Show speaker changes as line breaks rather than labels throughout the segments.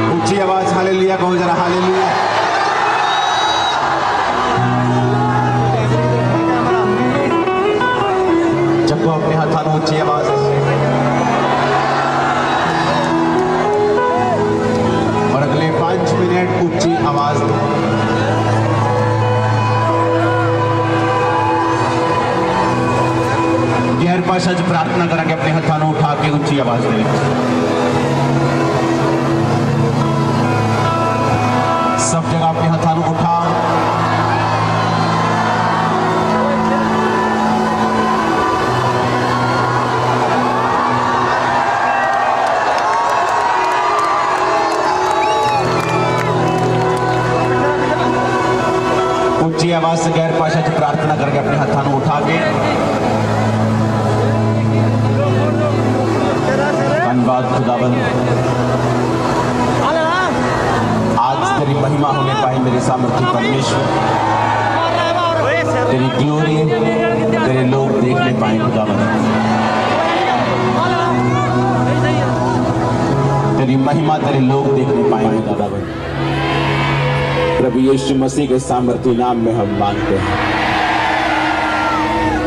ऊंची आवाज हालेलुया कहो जरा, हालेलुया। चको अपने हाथों ऊंची आवाज और अगले 5 मिनट ऊंची आवाज गैर भाषा च प्रार्थना करेंगे, अपने हाथों उठा के ऊंची आवाज में सब जगह अपने हाथों उठा ऊंची आवाज से गैर भाषा च प्रार्थना करके अपने हाथों उठा के धन्यवाद खुदावंद, आज तेरी महिमा होने पाई मेरे सामर्थ्य परमेश्वर, तेरी ग्लोरी तेरे लोग देखने पाए खुदावंद, तेरी महिमा तेरे लोग देखने पाए खुदावंद। प्रभु यीशु मसीह के सामर्थ्य नाम में हम मांगते हैं।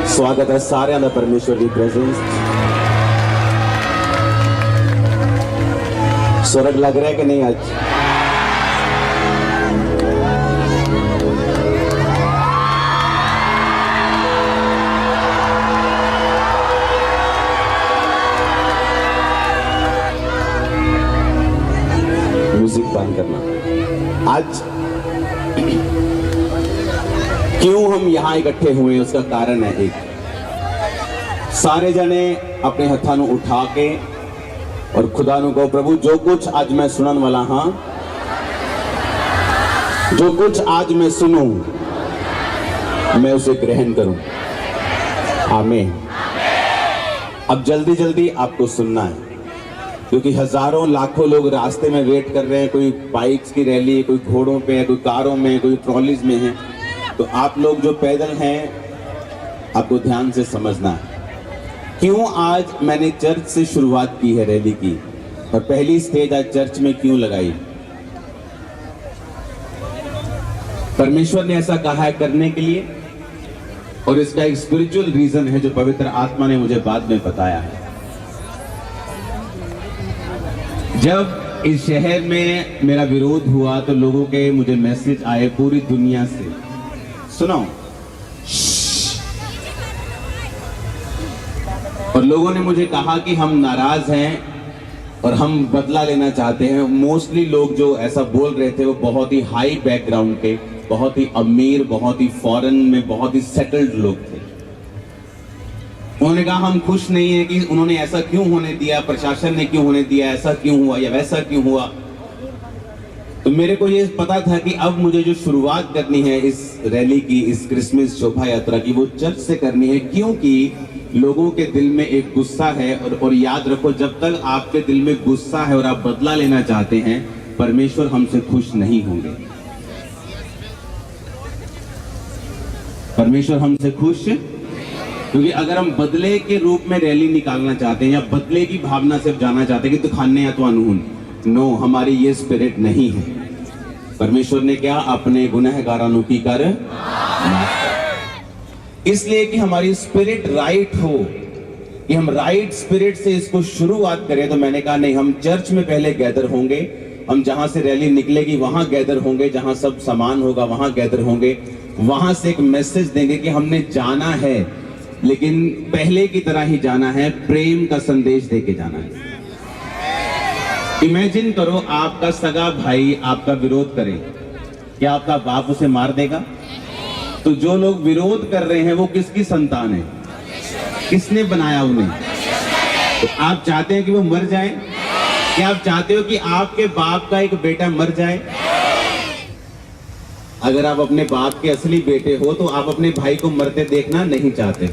स्वागत है सारे अंदर परमेश्वर की प्रेजेंस। स्वर्ग लग रहा है कि नहीं? आज म्यूजिक बंद करना। आज क्यों हम यहाँ इकट्ठे हुए उसका कारण है एक, सारे जने अपने हाथों उठा के और खुदा नु को प्रभु जो कुछ आज मैं सुनन वाला हाँ, जो कुछ आज मैं सुनूं मैं उसे ग्रहण करूं। आमीन। अब जल्दी जल्दी आपको सुनना है क्योंकि हजारों लाखों लोग रास्ते में वेट कर रहे हैं। कोई बाइक्स की रैली, कोई घोड़ों पे है, कोई कारों में, कोई ट्रॉलीज में है। तो आप लोग जो पैदल हैं आपको ध्यान से समझना है क्यों आज मैंने चर्च से शुरुआत की है रैली की, और पहली स्टेज आज चर्च में क्यों लगाई। परमेश्वर ने ऐसा कहा है करने के लिए, और इसका एक स्पिरिचुअल रीजन है जो पवित्र आत्मा ने मुझे बाद में बताया है। जब इस शहर में मेरा विरोध हुआ तो लोगों के मुझे मैसेज आए पूरी दुनिया से, सुनो, और लोगों ने मुझे कहा कि हम नाराज हैं और हम बदला लेना चाहते हैं। मोस्टली लोग जो ऐसा बोल रहे थे वो बहुत ही हाई बैकग्राउंड के, बहुत ही अमीर, बहुत ही फॉरेन में बहुत ही सेटल्ड लोग थे। उन्होंने कहा हम खुश नहीं है कि उन्होंने ऐसा क्यों होने दिया, प्रशासन ने क्यों होने दिया, ऐसा क्यों हुआ या वैसा क्यों हुआ। तो मेरे को ये पता था कि अब मुझे जो शुरुआत करनी है इस रैली की, इस क्रिसमस शोभा यात्रा की, वो चर्च से करनी है, क्योंकि लोगों के दिल में एक गुस्सा है। और याद रखो, जब तक आपके दिल में गुस्सा है और आप बदला लेना चाहते हैं, परमेश्वर हमसे खुश नहीं होंगे। परमेश्वर हमसे खुश, क्योंकि अगर हम बदले के रूप में रैली निकालना चाहते हैं या बदले की भावना से जाना चाहते हैं कि दिखाने या तो अनून, नो, हमारी ये स्पिरिट नहीं है। परमेश्वर ने क्या, अपने गुनहगारों की कर माफ कर। इसलिए कि हमारी स्पिरिट राइट हो, कि हम राइट स्पिरिट से इसको शुरुआत करें, तो मैंने कहा नहीं, हम चर्च में पहले गैदर होंगे, हम जहां से रैली निकलेगी वहां गैदर होंगे, जहां सब सामान होगा वहां गैदर होंगे, वहां से एक मैसेज देंगे कि हमने जाना है, लेकिन पहले की तरह ही जाना है, प्रेम का संदेश देके जाना है। इमेजिन करो, आपका सगा भाई आपका विरोध करे, क्या आपका बाप उसे मार देगा? तो जो लोग विरोध कर रहे हैं वो किसकी संतान है? किसने बनाया उन्हें? तो आप चाहते हैं कि वो मर जाए? क्या आप चाहते हो कि आपके बाप का एक बेटा मर जाए? अगर आप अपने बाप के असली बेटे हो तो आप अपने भाई को मरते देखना नहीं चाहते।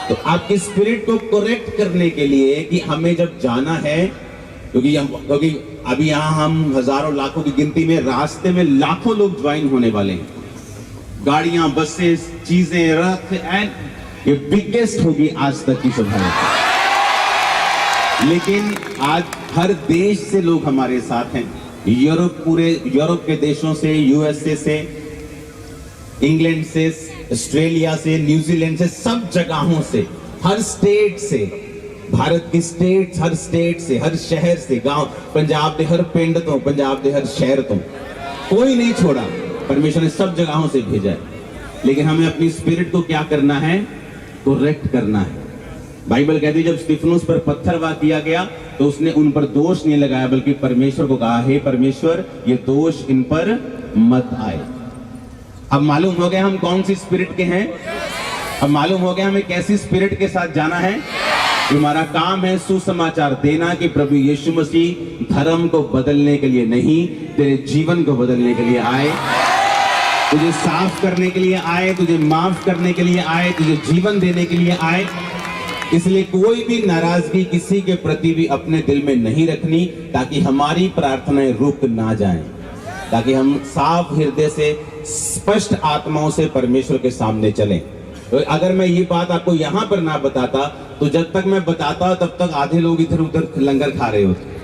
तो आपकी स्पिरिट को करेक्ट करने के लिए कि हमें जब जाना है, क्योंकि अभी यहाँ हम हजारों लाखों की गिनती में, रास्ते में लाखों लोग ज्वाइन होने वाले हैं, गाड़ियां, बसेस, चीजें, रथ, एंड ये बिगेस्ट होगी आज तक की शोभा यात्रा। लेकिन आज हर देश से लोग हमारे साथ हैं, पूरे यूरोप के देशों से, यूएसए से, इंग्लैंड से, ऑस्ट्रेलिया से, न्यूजीलैंड से, सब जगहों से, हर स्टेट से, भारत की स्टेट, हर स्टेट से, हर शहर से, गांव, पंजाब के हर पिंड तो, पंजाब के हर शहर तो, कोई नहीं छोड़ा। परमेश्वर ने सब जगहों से भेजा है। लेकिन हमें अपनी स्पिरिट को क्या करना है? करेक्ट करना है। बाइबल कहती है जब स्तिफनुस पर पत्थरवाह किया गया तो उसने उन पर दोष नहीं लगाया, बल्कि परमेश्वर को कहा, हे परमेश्वर, ये दोष इन पर मत आए। अब मालूम हो गया हम कौन सी स्पिरिट के हैं। अब मालूम हो गया हमें कैसी स्पिरिट के साथ जाना है। हमारा काम है सुसमाचार देना कि प्रभु यीशु मसीह धर्म को बदलने के लिए नहीं, तेरे जीवन को बदलने के लिए आए, तुझे साफ करने के लिए आए, तुझे माफ करने के लिए आए, तुझे जीवन देने के लिए आए। इसलिए कोई भी नाराजगी किसी के प्रति भी अपने दिल में नहीं रखनी, ताकि हमारी प्रार्थनाएं रुक ना जाएं, ताकि हम साफ हृदय से, स्पष्ट आत्माओं से परमेश्वर के सामने चलें। तो अगर मैं ये बात आपको यहाँ पर ना बताता, तो जब तक मैं बताता तब तक आधे लोग इधर उधर लंगर खा रहे होते।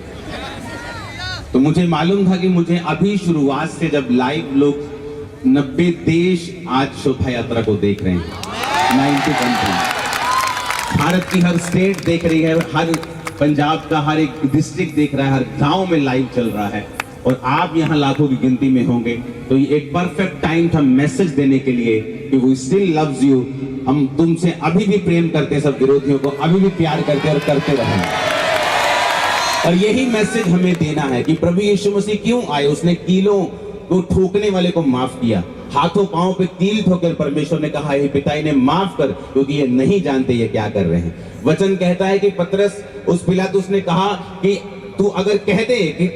तो मुझे मालूम था कि मुझे अभी शुरुआत से, जब लाइव लोग 90 देश आज शोभा यात्रा को देख रहे हैं, 90 कंट्री, भारत की हर स्टेट देख रही है, हर पंजाब का हर एक डिस्ट्रिक्ट देख रहा है, हर गांव में लाइव चल रहा है, और आप यहाँ लाखों की गिनती में होंगे। तो ये एक परफेक्ट टाइम था मैसेज देने के लिए कि वो स्टिल लव्स यू, हम तुमसे अभी भी प्रेम करते हैं, सब विरोधियों को अभी भी प्यार करते हैं और करते रहेंगे। और यही मैसेज हमें देना है कि प्रभु यीशु मसीह क्यों आए। उसने कीलों को ठोकने वाले को माफ किया, हाथों पांव पे कील ठोकर परमेश्वर ने कहा, हे पिता इन्हें माफ कर, क्योंकि ये नहीं जानते ये क्या कर रहे हैं। वचन कहता है कि पतरस, उस पिलातुस ने कहा कि तू अगर कह दे कि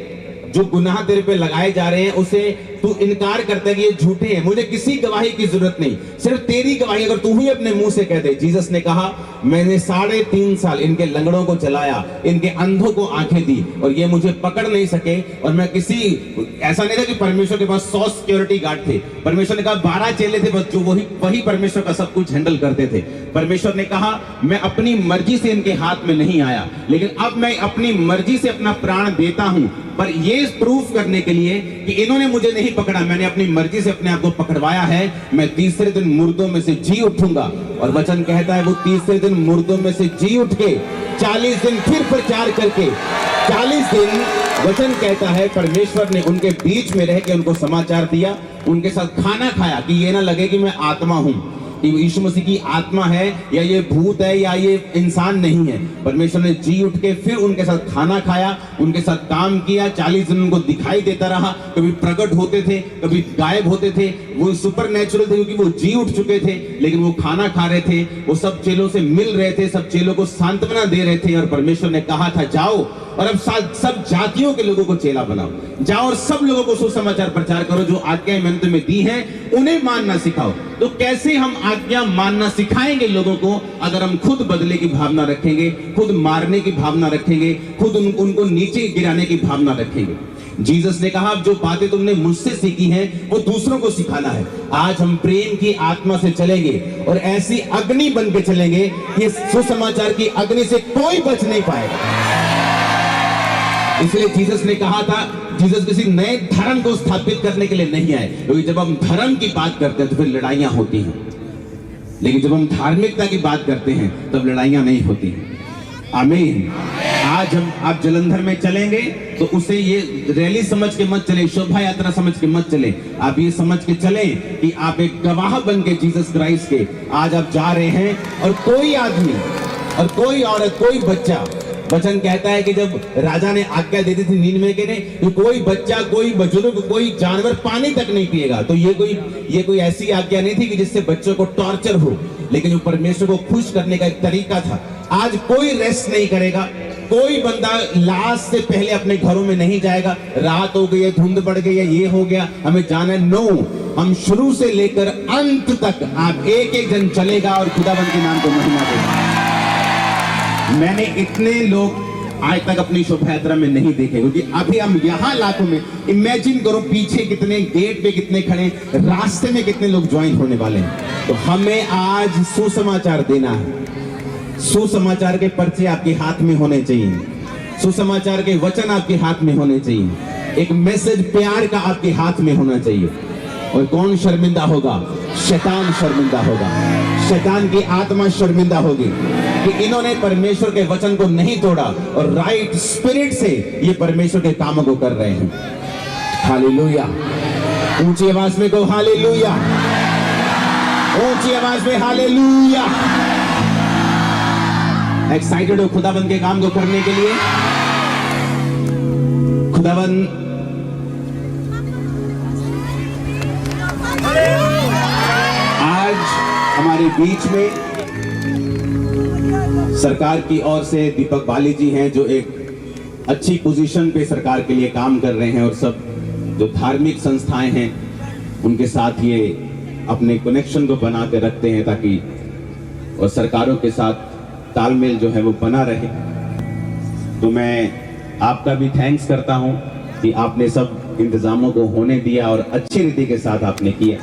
जो गुनाह तेरे पे लगाए जा रहे हैं उसे तू इनकार करता है कि ये झूठे हैं, मुझे किसी गवाही की जरूरत नहीं, सिर्फ तेरी गवाही अगर तू ही अपने मुंह से कह दे। जीसस ने कहा, मैंने 3.5 साल इनके लंगड़ों को चलाया, इनके अंधों को आंखें दी, और ये मुझे पकड़ नहीं सके। और मैं किसी, ऐसा नहीं था कि परमेश्वर के पास 100 सिक्योरिटी गार्ड थे। परमेश्वर ने कहा 12 चेले थे बस, जो वही परमेश्वर का सब कुछ हैंडल करते थे। परमेश्वर ने कहा, मैं अपनी मर्जी से इनके हाथ में नहीं आया, लेकिन अब मैं अपनी मर्जी से अपना प्राण देता हूं, पर ये प्रूफ करने के लिए कि इन्होंने मुझे नहीं पकड़ा, मैंने अपनी मर्जी से अपने आप को पकड़वाया है। मैं तीसरे दिन मुर्दों में से जी उठूंगा। और वचन कहता है वो तीसरे दिन मुर्दों में से जी उठ के 40 दिन फिर प्रचार करके 40 दिन वचन कहता है परमेश्वर ने उनके बीच में रह के उनको समाचार दिया, उनके साथ खाना खाया कि ये ना लगे कि मैं आत्मा हूं, कि यीशु मसीह की आत्मा है या ये भूत है या ये इंसान नहीं है। परमेश्वर ने जी उठ के फिर उनके साथ खाना खाया, उनके साथ काम किया। 40 दिन उनको दिखाई देता रहा, कभी प्रकट होते थे, कभी गायब होते थे। वो सुपर नेचुरल थे क्योंकि वो जी उठ चुके थे, लेकिन वो खाना खा रहे थे, वो सब चेलों से मिल रहे थे, सब चेलों को सांत्वना दे रहे थे। और परमेश्वर ने कहा था जाओ और अब सब जातियों के लोगों को चेला बनाओ, जाओ और सब लोगों को सुसमाचार प्रचार करो, जो आज्ञाएं मैंने तुम्हें दी हैं उन्हें मानना सिखाओ। तो कैसे हम आज्ञा मानना सिखाएंगे लोगों को? अगर हम खुद बदले की भावना रखेंगे, खुद मारने की भावना रखेंगे, खुद उनको नीचे गिराने की भावना रखेंगे। जीसस ने कहा जो बातें तुमने मुझसे सीखी हैं वो दूसरों को सिखाना है। आज हम प्रेम की आत्मा से चलेंगे और ऐसी अग्नि बन के चलेंगे कि सुसमाचार की अग्नि से कोई बच नहीं पाएगा। इसलिए जीसस ने कहा था, जीसस किसी नए धर्म को स्थापित करने के लिए नहीं आए, क्योंकि जब हम धर्म की बात करते हैं तो फिर लड़ाइयां होती हैं, लेकिन जब हम धार्मिकता की बात करते हैं तब लड़ाइयां नहीं होती हैं। आमीन। आज हम आप जलंधर में चलेंगे तो उसे ये रैली समझ के मत चले, शोभा यात्रा समझ के मत चले। आप ये समझ के चलें कि आप एक गवाह बन के जीसस क्राइस्ट के आज आप जा रहे हैं। और कोई आदमी और कोई औरत, कोई बच्चा, वचन कहता है कि जब राजा ने आज्ञा दे दी थी नीनवे के ने कि कोई बच्चा, कोई बुजुर्ग, कोई जानवर पानी तक नहीं पिएगा, तो ये कोई ऐसी आज्ञा नहीं थी कि जिससे बच्चों को टॉर्चर हो, लेकिन वो परमेश्वर को खुश करने का एक तरीका था। आज कोई रेस्ट नहीं करेगा, कोई बंदा लास्ट से पहले अपने घरों में नहीं जाएगा। रात हो गई है, धुंध बढ़ गई है, ये हो गया, हमें जाना है। नो, हम शुरू से लेकर अंत तक आप एक एक जन चलेगा और खुदाबंद के नाम को महिमा देगा। मैंने इतने लोग आज तक अपनी शोभा यात्रा में नहीं देखे, क्योंकि अभी हम यहाँ लाखों में, इमेजिन करो पीछे कितने, गेट पे कितने खड़े, रास्ते में कितने लोग ज्वाइन होने वाले हैं। तो हमें आज सुसमाचार देना है। सुसमाचार के पर्चे आपके हाथ में होने चाहिए, सुसमाचार के वचन आपके हाथ में होने चाहिए, एक मैसेज प्यार का आपके हाथ में होना चाहिए। और कौन शर्मिंदा होगा? शैतान शर्मिंदा होगा, शैतान की आत्मा शर्मिंदा होगी कि इन्होंने परमेश्वर के वचन को नहीं तोड़ा और राइट स्पिरिट से ये परमेश्वर के कामों को कर रहे हैं। हालेलुया। ऊंची आवाज में कहो हालेलुया, ऊंची आवाज में हालेलुया। एक्साइटेड हो खुदाबंद के काम को करने के लिए? खुदाबंद आज हमारे बीच में सरकार की ओर से दीपक बाली जी हैं, जो एक अच्छी पोजीशन पे सरकार के लिए काम कर रहे हैं, और सब जो धार्मिक संस्थाएं हैं उनके साथ ये अपने कनेक्शन को बना के रखते हैं ताकि और सरकारों के साथ तालमेल जो है वो बना रहे। तो मैं आपका भी थैंक्स करता हूं कि आपने सब इंतजामों को होने दिया और अच्छी रीति के साथ आपने किया।